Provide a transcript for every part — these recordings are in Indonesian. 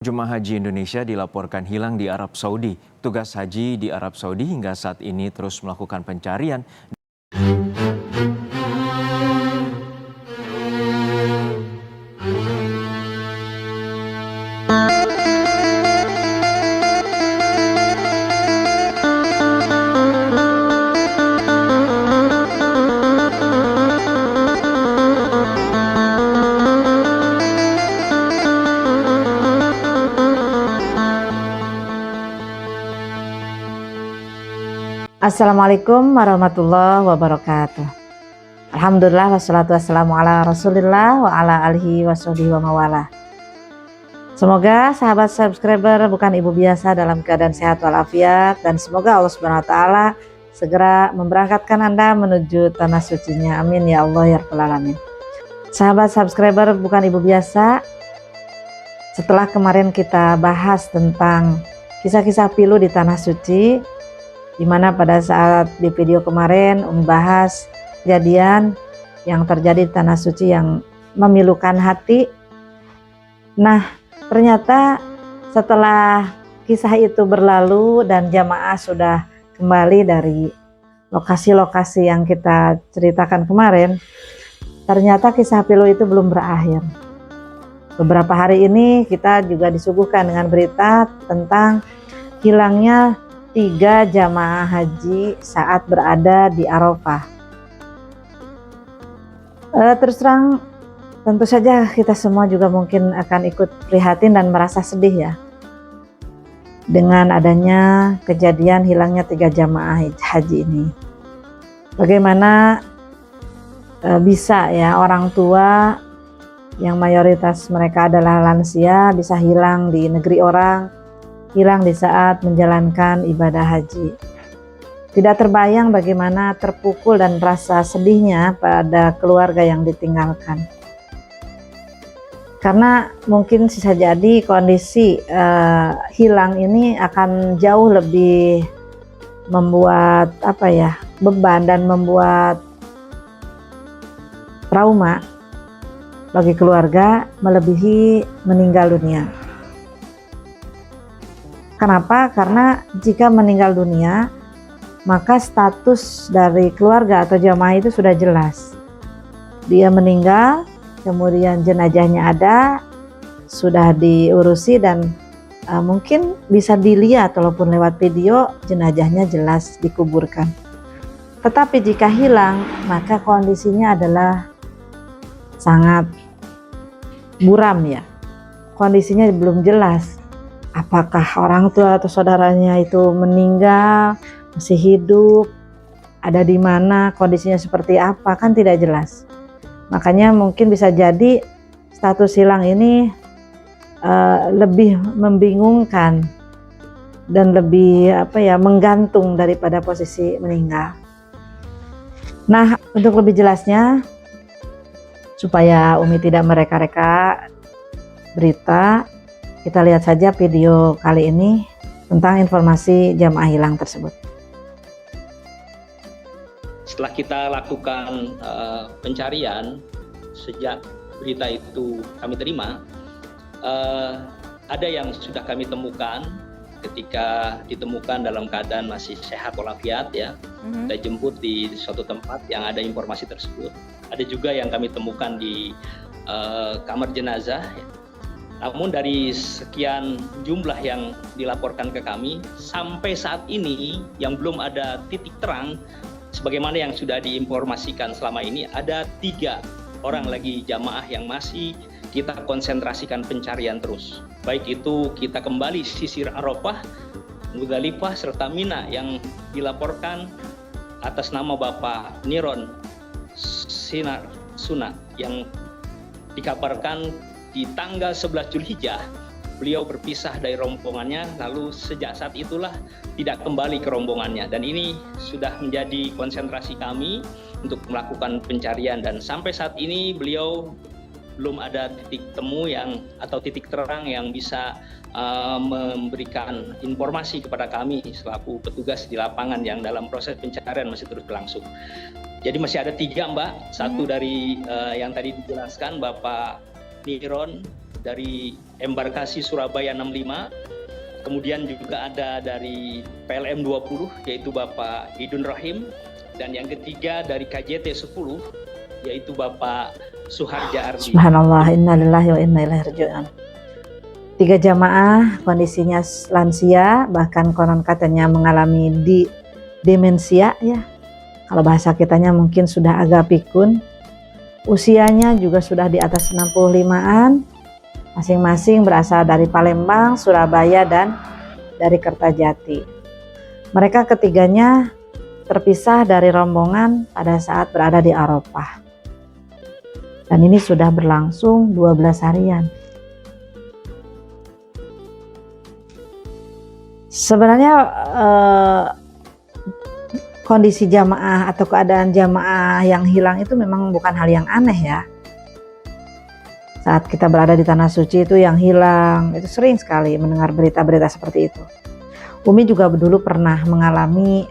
Jemaah haji Indonesia dilaporkan hilang di Arab Saudi. Tugas haji di Arab Saudi hingga saat ini terus melakukan pencarian. Assalamualaikum warahmatullahi wabarakatuh. Alhamdulillah wassalatu wassalamu ala rasulillah wa ala alihi washabihi wa mawala. Semoga sahabat subscriber bukan ibu biasa dalam keadaan sehat walafiat, dan semoga Allah Subhanahu wa taala segera memberangkatkan Anda menuju tanah sucinya. Amin ya Allah ya rabbal alamin. Sahabat subscriber bukan ibu biasa, setelah kemarin kita bahas tentang kisah-kisah pilu di tanah suci, di mana pada saat di video kemarin membahas kejadian yang terjadi di tanah suci yang memilukan hati. Nah, ternyata setelah kisah itu berlalu dan jamaah sudah kembali dari lokasi-lokasi yang kita ceritakan kemarin, ternyata kisah pilu itu belum berakhir. Beberapa hari ini kita juga disuguhkan dengan berita tentang hilangnya 3 jamaah haji saat berada di Arafah. Terus terang, tentu saja kita semua juga mungkin akan ikut prihatin dan merasa sedih ya, dengan adanya kejadian hilangnya 3 jamaah haji ini. Bagaimana bisa ya orang tua yang mayoritas mereka adalah lansia bisa hilang di negeri orang, hilang di saat menjalankan ibadah haji. Tidak terbayang bagaimana terpukul dan rasa sedihnya pada keluarga yang ditinggalkan. Karena mungkin bisa jadi kondisi hilang ini akan jauh lebih membuat beban dan membuat trauma bagi keluarga melebihi meninggal dunia. Kenapa? Karena jika meninggal dunia, maka status dari keluarga atau jamaah itu sudah jelas. Dia meninggal, kemudian jenazahnya ada, sudah diurusi, dan mungkin bisa dilihat walaupun lewat video, jenazahnya jelas dikuburkan. Tetapi jika hilang, maka kondisinya adalah sangat buram ya. Kondisinya belum jelas. Apakah orang tua atau saudaranya itu meninggal, masih hidup, ada di mana, kondisinya seperti apa, kan tidak jelas. Makanya mungkin bisa jadi status hilang ini lebih membingungkan dan lebih menggantung daripada posisi meninggal. Nah, untuk lebih jelasnya, supaya Umi tidak mereka-reka berita, kita lihat saja video kali ini tentang informasi jamaah hilang tersebut. Setelah kita lakukan pencarian, sejak berita itu kami terima, ada yang sudah kami temukan ketika ditemukan dalam keadaan masih sehat walafiat ya. Kita jemput di suatu tempat yang ada informasi tersebut. Ada juga yang kami temukan di kamar jenazah. Namun dari sekian jumlah yang dilaporkan ke kami, sampai saat ini yang belum ada titik terang, sebagaimana yang sudah diinformasikan selama ini, ada 3 orang lagi jamaah yang masih kita konsentrasikan pencarian terus. Baik itu kita kembali sisir Arafah, Muzdalifah, serta Mina yang dilaporkan atas nama Bapak Niron Sinar Suna yang dikabarkan di tanggal 11 Zulhijjah beliau berpisah dari rombongannya, lalu sejak saat itulah tidak kembali ke rombongannya, dan ini sudah menjadi konsentrasi kami untuk melakukan pencarian, dan sampai saat ini beliau belum ada titik temu atau titik terang yang bisa memberikan informasi kepada kami selaku petugas di lapangan yang dalam proses pencarian masih terus berlangsung. Jadi masih ada 3 Mbak, satu dari yang tadi dijelaskan Bapak Niron dari embarkasi Surabaya 65, kemudian juga ada dari PLM 20 yaitu Bapak Idun Rahim, dan yang ketiga dari KJT 10 yaitu Bapak Suharja Ardi. Subhanallah, innalillahi wa inna ilaihi raji'un. 3 jamaah kondisinya lansia, bahkan konon katanya mengalami demensia ya. Kalau bahasa kitanya mungkin sudah agak pikun. Usianya juga sudah di atas 65-an. Masing-masing berasal dari Palembang, Surabaya, dan dari Kertajati. Mereka ketiganya terpisah dari rombongan pada saat berada di Arafah. Dan ini sudah berlangsung 12 harian. Sebenarnya kondisi jamaah atau keadaan jamaah yang hilang itu memang bukan hal yang aneh ya. Saat kita berada di Tanah Suci itu yang hilang, itu sering sekali mendengar berita-berita seperti itu. Umi juga dulu pernah mengalami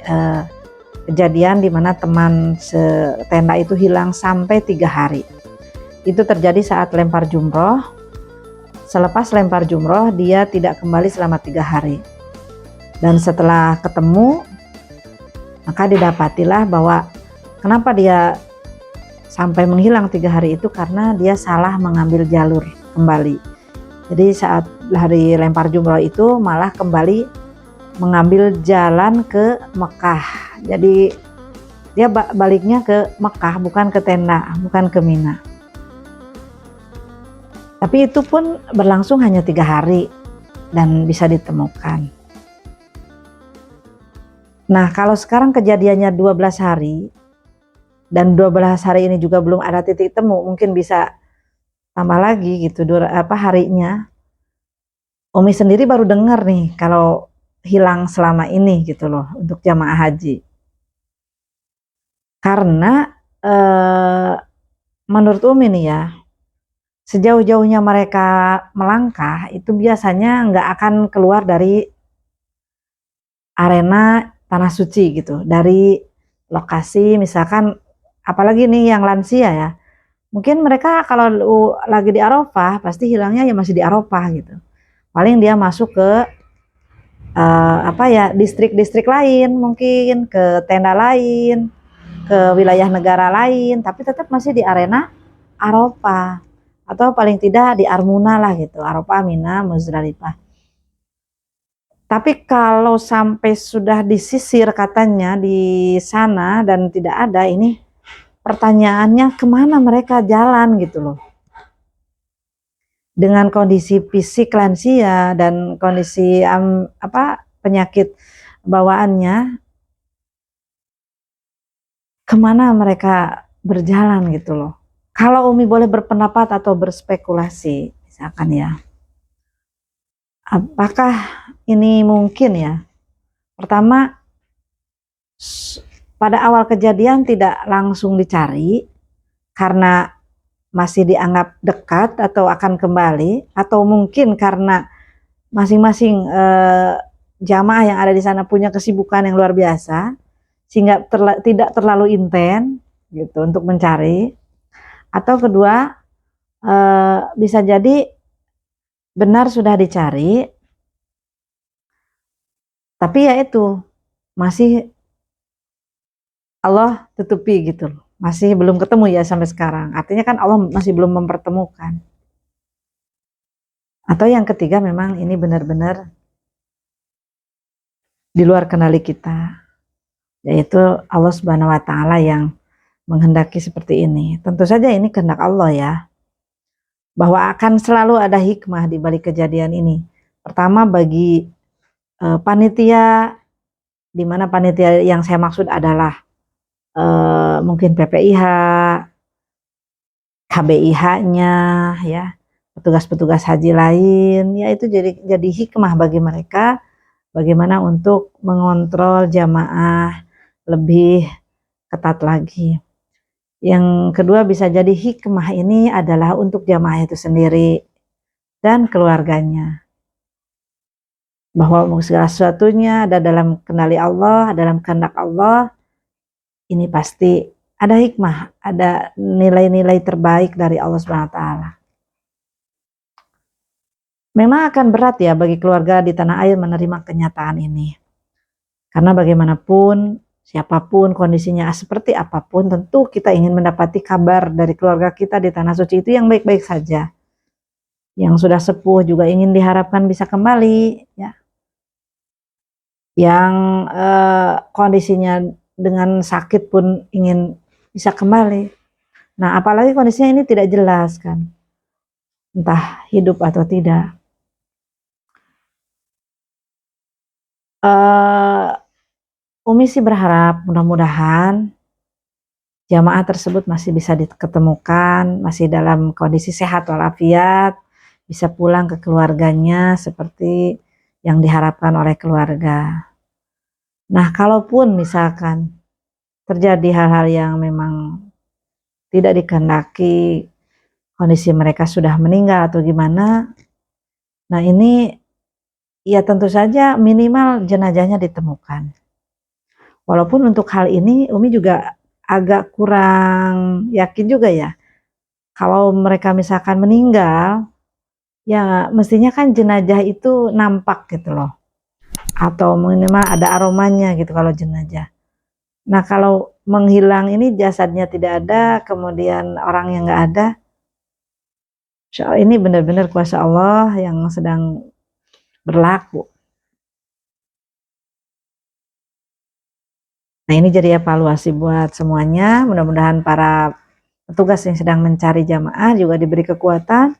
kejadian di mana teman setenda itu hilang sampai 3 hari. Itu terjadi saat lempar jumroh. Selepas lempar jumroh dia tidak kembali selama 3 hari. Dan setelah ketemu, maka didapatilah bahwa kenapa dia sampai menghilang 3 hari itu karena dia salah mengambil jalur kembali. Jadi saat hari lempar jumroh itu malah kembali mengambil jalan ke Mekah. Jadi dia baliknya ke Mekah, bukan ke tenda, bukan ke Mina. Tapi itu pun berlangsung hanya 3 hari dan bisa ditemukan. Nah, kalau sekarang kejadiannya 12 hari dan 12 hari ini juga belum ada titik temu, mungkin bisa tambah lagi gitu harinya. Umi sendiri baru dengar nih kalau hilang selama ini gitu loh untuk jamaah haji. Karena menurut Umi nih ya, sejauh-jauhnya mereka melangkah itu biasanya nggak akan keluar dari arena Tanah Suci gitu, dari lokasi misalkan, apalagi nih yang lansia ya, mungkin mereka kalau lagi di Arafah pasti hilangnya ya masih di Arafah gitu. Paling dia masuk ke distrik-distrik lain, mungkin ke tenda lain, ke wilayah negara lain, tapi tetap masih di arena Arafah atau paling tidak di Armuna lah gitu, Arafah, Mina, Muzdalifah. Tapi kalau sampai sudah disisir katanya di sana dan tidak ada, ini pertanyaannya kemana mereka jalan gitu loh. Dengan kondisi fisik lansia dan kondisi penyakit bawaannya, kemana mereka berjalan gitu loh. Kalau Umi boleh berpendapat atau berspekulasi, misalkan ya, apakah ini mungkin ya? Pertama, pada awal kejadian tidak langsung dicari karena masih dianggap dekat atau akan kembali, atau mungkin karena masing-masing jamaah yang ada di sana punya kesibukan yang luar biasa sehingga tidak terlalu intens gitu untuk mencari, atau kedua bisa jadi benar sudah dicari tapi ya itu masih Allah tutupi gitu loh. Masih belum ketemu ya sampai sekarang. Artinya kan Allah masih belum mempertemukan. Atau yang ketiga memang ini benar-benar di luar kendali kita. Yaitu Allah Subhanahu wa taala yang menghendaki seperti ini. Tentu saja ini kehendak Allah ya. Bahwa akan selalu ada hikmah di balik kejadian ini. Pertama bagi panitia, di mana panitia yang saya maksud adalah mungkin PPIH, KBIH-nya ya, petugas-petugas haji lain, ya itu jadi hikmah bagi mereka bagaimana untuk mengontrol jamaah lebih ketat lagi. Yang kedua bisa jadi hikmah ini adalah untuk jamaah itu sendiri dan keluarganya. Bahwa segala sesuatunya ada dalam kendali Allah, dalam kehendak Allah, ini pasti ada hikmah, ada nilai-nilai terbaik dari Allah Subhanahu wa taala. memang akan berat ya bagi keluarga di tanah air menerima kenyataan ini. Karena bagaimanapun, siapapun kondisinya seperti apapun, tentu kita ingin mendapati kabar dari keluarga kita di tanah suci itu yang baik-baik saja. Yang sudah sepuh juga ingin diharapkan bisa kembali, ya. Yang kondisinya dengan sakit pun ingin bisa kembali. Nah, apalagi kondisinya ini tidak jelas kan, entah hidup atau tidak. Umi sih berharap mudah-mudahan jamaah tersebut masih bisa diketemukan, masih dalam kondisi sehat walafiat, bisa pulang ke keluarganya seperti yang diharapkan oleh keluarga. Nah, kalaupun misalkan terjadi hal-hal yang memang tidak dikehendaki, kondisi mereka sudah meninggal atau gimana, nah ini ya tentu saja minimal jenazahnya ditemukan. Walaupun untuk hal ini Umi juga agak kurang yakin juga ya. Kalau mereka misalkan meninggal, ya mestinya kan jenazah itu nampak gitu loh. Atau minimal ada aromanya gitu kalau jenazah. Nah kalau menghilang ini jasadnya tidak ada, kemudian orang yang nggak ada, insya Allah ini benar-benar kuasa Allah yang sedang berlaku. Nah ini jadi evaluasi buat semuanya, mudah-mudahan para petugas yang sedang mencari jamaah juga diberi kekuatan,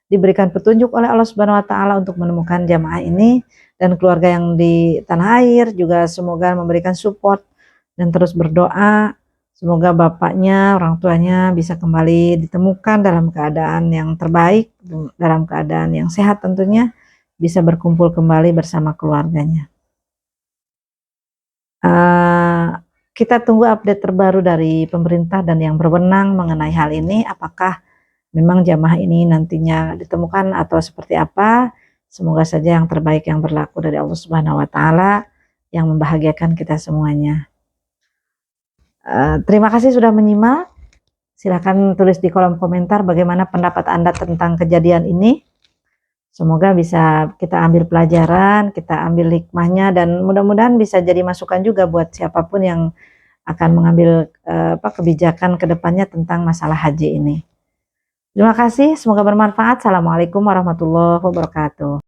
diberikan petunjuk oleh Allah Subhanahu wa taala untuk menemukan jamaah ini, dan keluarga yang di tanah air juga semoga memberikan support dan terus berdoa semoga bapaknya, orang tuanya bisa kembali ditemukan dalam keadaan yang terbaik, dalam keadaan yang sehat tentunya, bisa berkumpul kembali bersama keluarganya. Kita tunggu update terbaru dari pemerintah dan yang berwenang mengenai hal ini, apakah memang jamaah ini nantinya ditemukan atau seperti apa. Semoga saja yang terbaik yang berlaku dari Allah Subhanahu wa taala yang membahagiakan kita semuanya. Terima kasih sudah menyimak. Silahkan tulis di kolom komentar bagaimana pendapat Anda tentang kejadian ini. Semoga bisa kita ambil pelajaran, kita ambil hikmahnya, dan mudah-mudahan bisa jadi masukan juga buat siapapun yang akan mengambil kebijakan ke depannya tentang masalah haji ini. Terima kasih, semoga bermanfaat. Assalamualaikum warahmatullahi wabarakatuh.